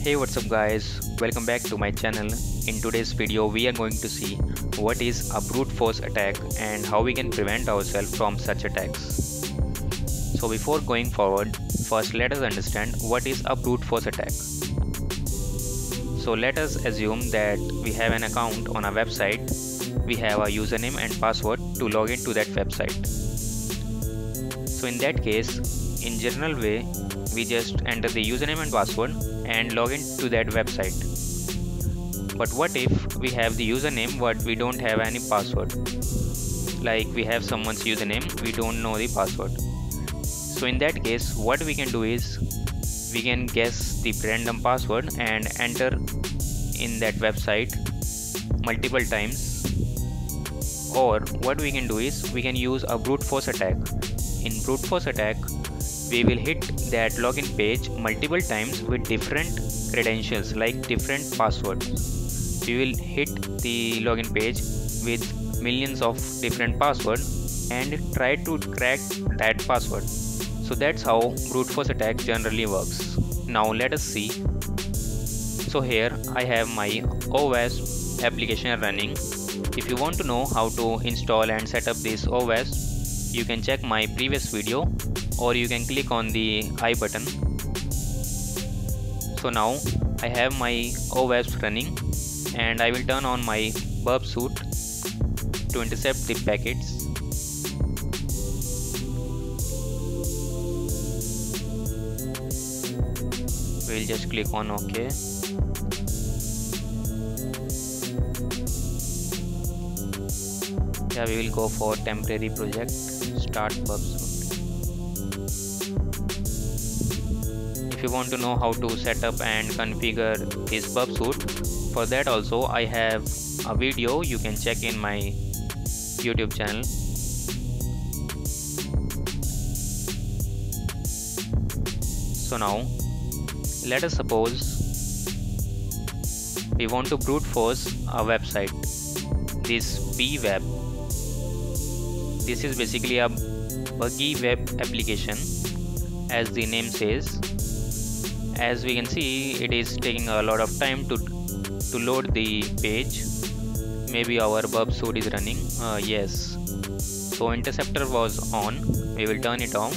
Hey, what's up guys, welcome back to my channel. In today's video we are going to see what is a brute force attack and how we can prevent ourselves from such attacks. So before going forward, first let us understand what is a brute force attack. So let us assume that we have an account on a website, we have a username and password to log into that website. So in that case, in general way, we just enter the username and password and log into that website. But what if we have the username but we don't have any password? Like we have someone's username, we don't know the password. So in that case, what we can do is we can guess the random password and enter in that website multiple times. Or what we can do is we can use a brute force attack. In brute force attack, we will hit that login page multiple times with different credentials like different passwords. We will hit the login page with millions of different passwords and try to crack that password. So that's how brute force attack generally works. Now let us see. So here I have my OWASP application running. If you want to know how to install and set up this OWASP, you can check my previous video or you can click on the I button. So now I have my OWASP running and I will turn on my burp suit to intercept the packets. We'll just click on OK. Yeah, we will go for temporary project, start burp suit. If you want to know how to set up and configure this burp suit, for that also I have a video you can check in my YouTube channel. So now let us suppose we want to brute force a website, this bweb. This is basically a buggy web application, as the name says. As we can see, it is taking a lot of time to load the page. Maybe our burp suit is running. Yes. So interceptor was on. We will turn it off.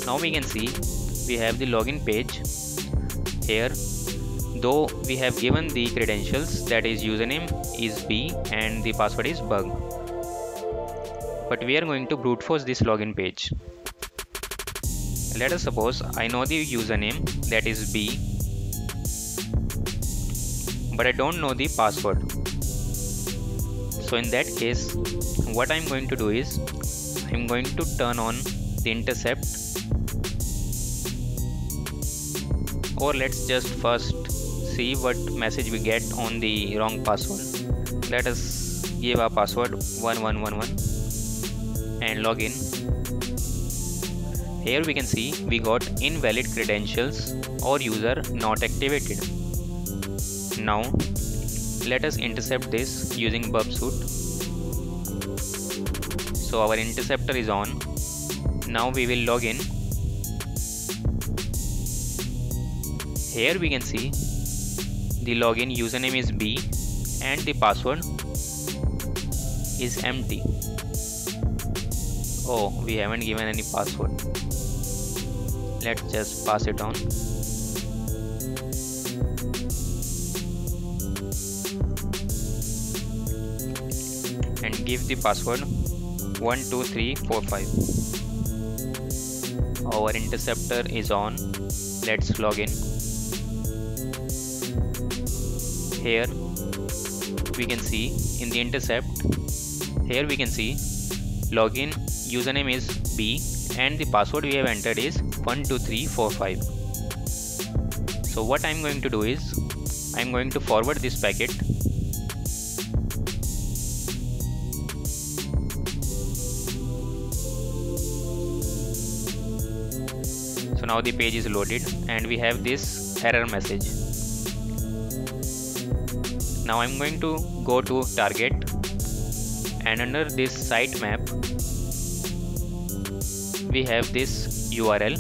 Now we can see we have the login page here. Though we have given the credentials, that is username is B and the password is bug. But we are going to brute force this login page. Let us suppose I know the username, that is B, but I don't know the password. So in that case, what I'm going to do is I'm going to turn on the intercept, or let's just first see what message we get on the wrong password. Let us give our password 1111 and log in. Here we can see we got invalid credentials or user not activated. Now let us intercept this using burp suit. So our interceptor is on. Now we will log in. Here we can see the login username is B and the password is empty. Oh, we haven't given any password. Let's just pass it on. And give the password 12345. Our interceptor is on. Let's log in. Here we can see in the intercept, here we can see login username is B and the password we have entered is 12345. So what I'm going to do is I'm going to forward this packet. So now the page is loaded and we have this error message. Now I'm going to go to target and under this sitemap we have this URL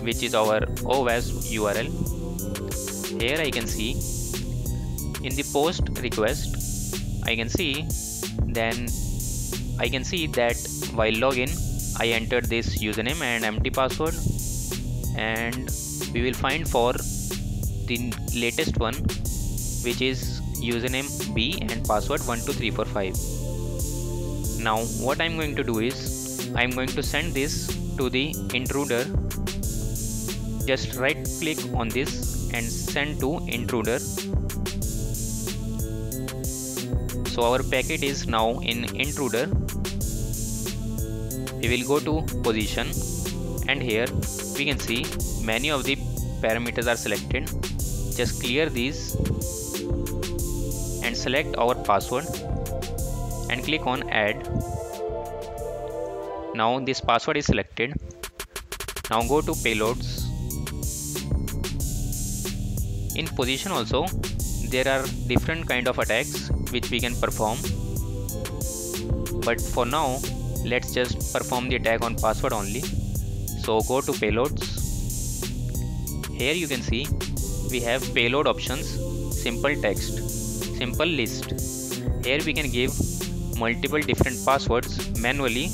which is our OWASP URL. Here I can see in the post request, I can see that while login I entered this username and empty password, and we will find for the latest one, which is username B and password 12345. Now what I'm going to do is I'm going to send this to the intruder. Just right click on this and send to intruder. So our packet is now in intruder. We will go to position, and here we can see many of the parameters are selected. Just clear these and select our password and click on add. Now this password is selected. Now go to payloads. In position also there are different kind of attacks which we can perform, but for now let's just perform the attack on password only. So go to payloads. Here you can see we have payload options, simple text, simple list. Here we can give multiple different passwords manually,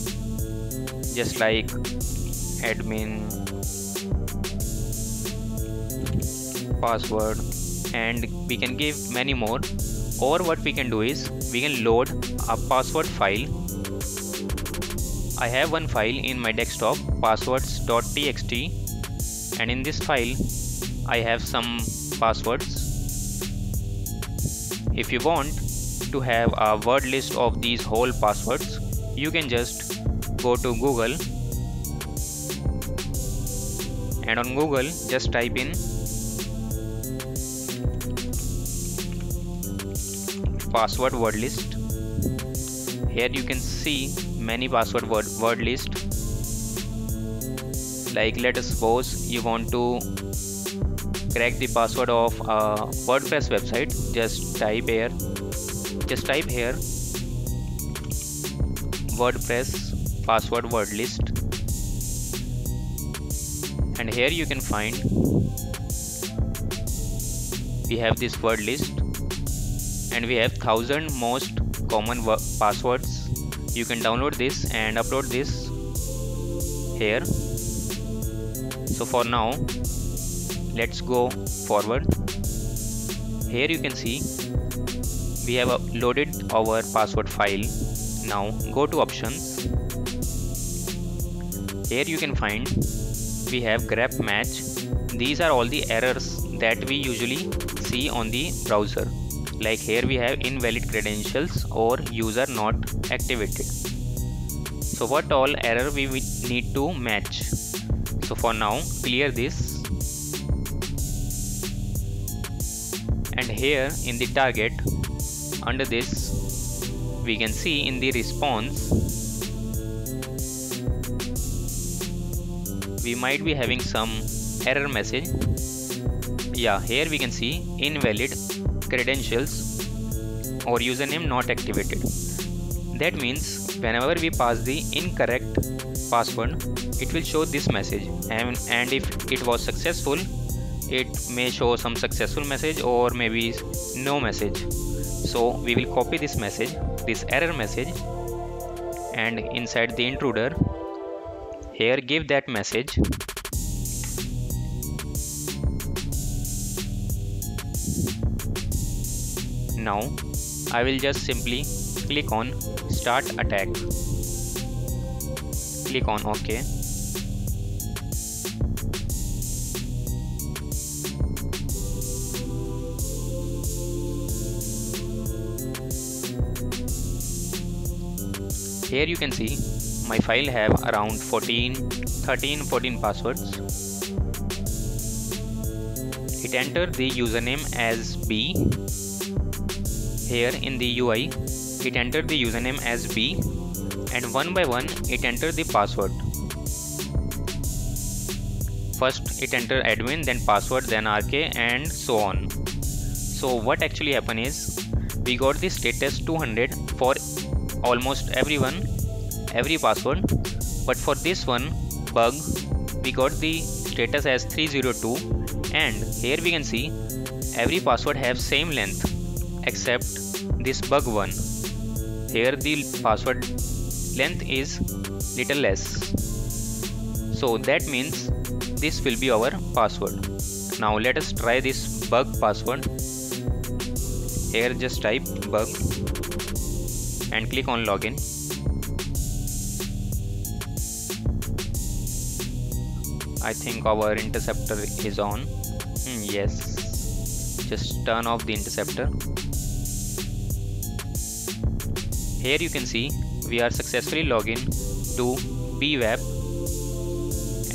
just like admin password, and we can give many more. Or what we can do is we can load a password file. I have one file in my desktop, passwords.txt, and in this file I have some passwords. If you want to have a word list of these whole passwords, you can just go to Google, and on Google just type in password word list. Here you can see many password word list. Like let us suppose you want to crack the password of a WordPress website. Just type here WordPress password word list, and here you can find we have this word list, and we have 1000 most common passwords. You can download this and upload this here. So for now let's go forward. Here you can see we have uploaded our password file. Now go to options. Here you can find we have grep match. These are all the errors that we usually see on the browser. Like here we have invalid credentials or user not activated. So what all error we need to match. So for now clear this, and here in the target under this we can see in the response we might be having some error message. Yeah, here we can see invalid credentials or username not activated. That means whenever we pass the incorrect password, it will show this message, and if it was successful, it may show some successful message or maybe no message. So we will copy this message, this error message, and inside the intruder here give that message. Now I will just simply click on start attack. Click on OK. Here you can see my file have around 13-14 passwords. It entered the username as B. Here in the UI, it entered the username as B, and one by one it entered the password. First it entered admin, then password, then RK, and so on. So what actually happened is we got the status 200 for almost every password, but for this one bug we got the status as 302, and here we can see every password have same length except this bug one. Here the password length is little less, so that means this will be our password. Now let us try this bug password. Here just type bug and click on login. I think our interceptor is on. Yes, just turn off the interceptor. Here you can see we are successfully logged in to BWAP,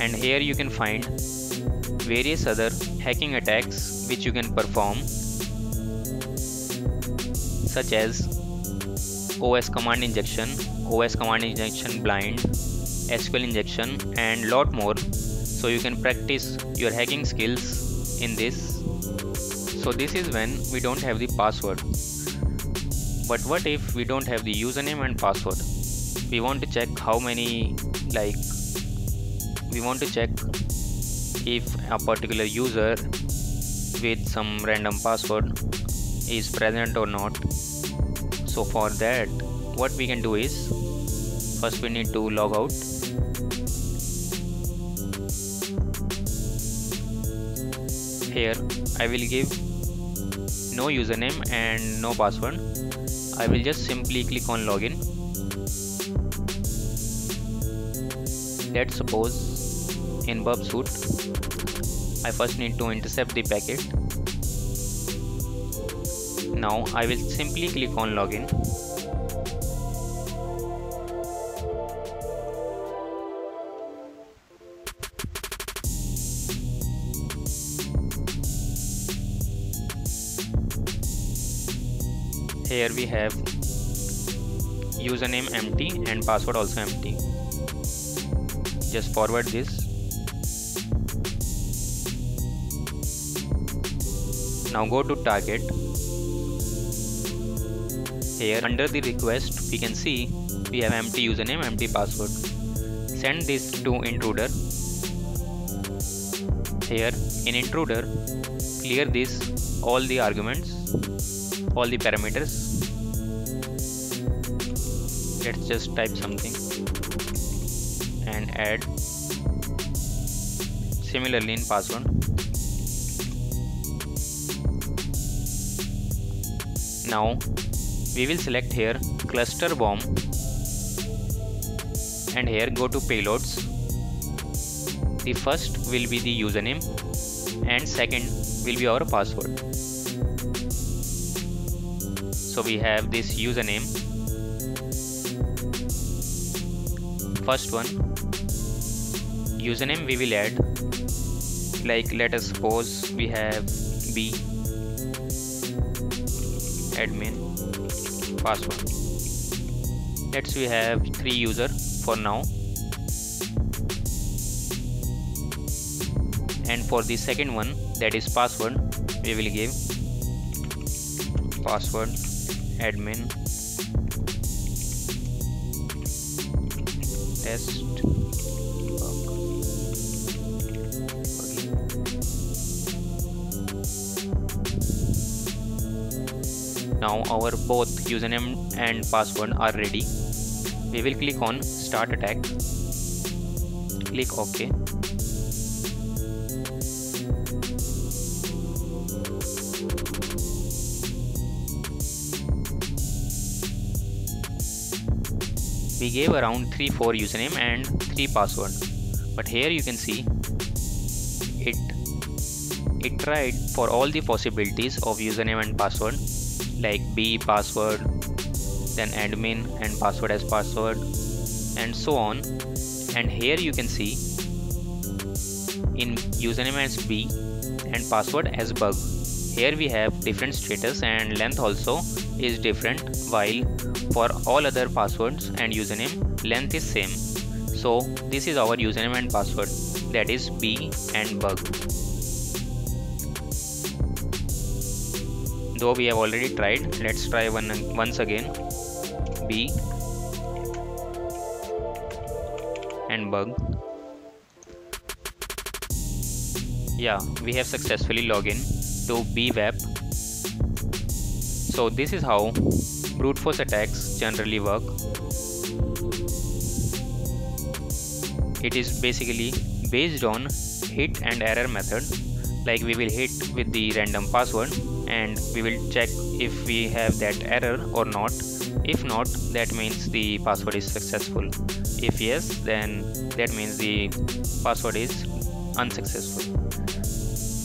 and here you can find various other hacking attacks which you can perform, such as OS command injection, OS command injection blind, SQL injection, and lot more. So you can practice your hacking skills in this. So this is when we don't have the password. But what if we don't have the username and password? We want to check how many, we want to check if a particular user with some random password is present or not. So for that, what we can do is, first we need to log out. Here I will give no username and no password. I will just simply click on login. Let's suppose in Bubsuit, I first need to intercept the packet. Now I will simply click on login. Here we have username empty and password also empty. Just forward this. Now go to target. Here under the request we can see we have empty username, empty password. Send this to intruder. Here in intruder, clear this all the arguments, all the parameters. Let's just type something and add. Similarly in password. Now we will select here cluster bomb, and here go to payloads. The first will be the username and second will be our password. So we have this username, first one. Username we will add, like let us suppose we have B admin password. Let's we have 3 user for now, and for the second one, that is password, we will give password admin test. Now our both username and password are ready. We will click on start attack. Click OK. We gave around 3-4 username and 3 password, but here you can see it tried for all the possibilities of username and password, like B password, then admin and password as password, and so on. And here you can see in username as B and password as bug. Here we have different status and length also is different, while for all other passwords and username length is same. So this is our username and password, that is B and bug. Though we have already tried, let's try once again. B and bug. Yeah, we have successfully logged in to BWAP. So this is how brute force attacks generally work. It is basically based on hit and error method. Like we will hit with the random password and we will check if we have that error or not. If not, that means the password is successful. If yes, then that means the password is unsuccessful.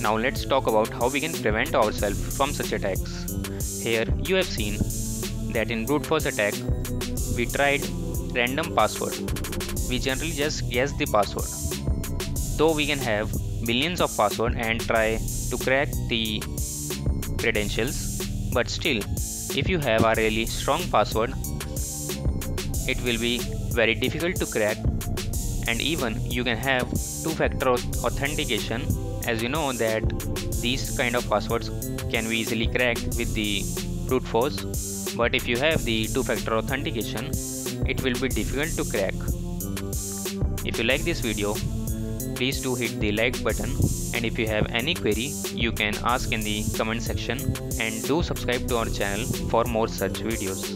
Now let's talk about how we can prevent ourselves from such attacks. Here you have seen that in brute force attack we tried random password. We generally just guess the password. Though we can have millions of passwords and try to crack the credentials, but still if you have a really strong password, it will be very difficult to crack, and even you can have two-factor authentication, as you know that these kind of passwords can be easily cracked with the brute force, but if you have the two-factor authentication, it will be difficult to crack. If you like this video, please do hit the like button, and if you have any query, you can ask in the comment section, and do subscribe to our channel for more such videos.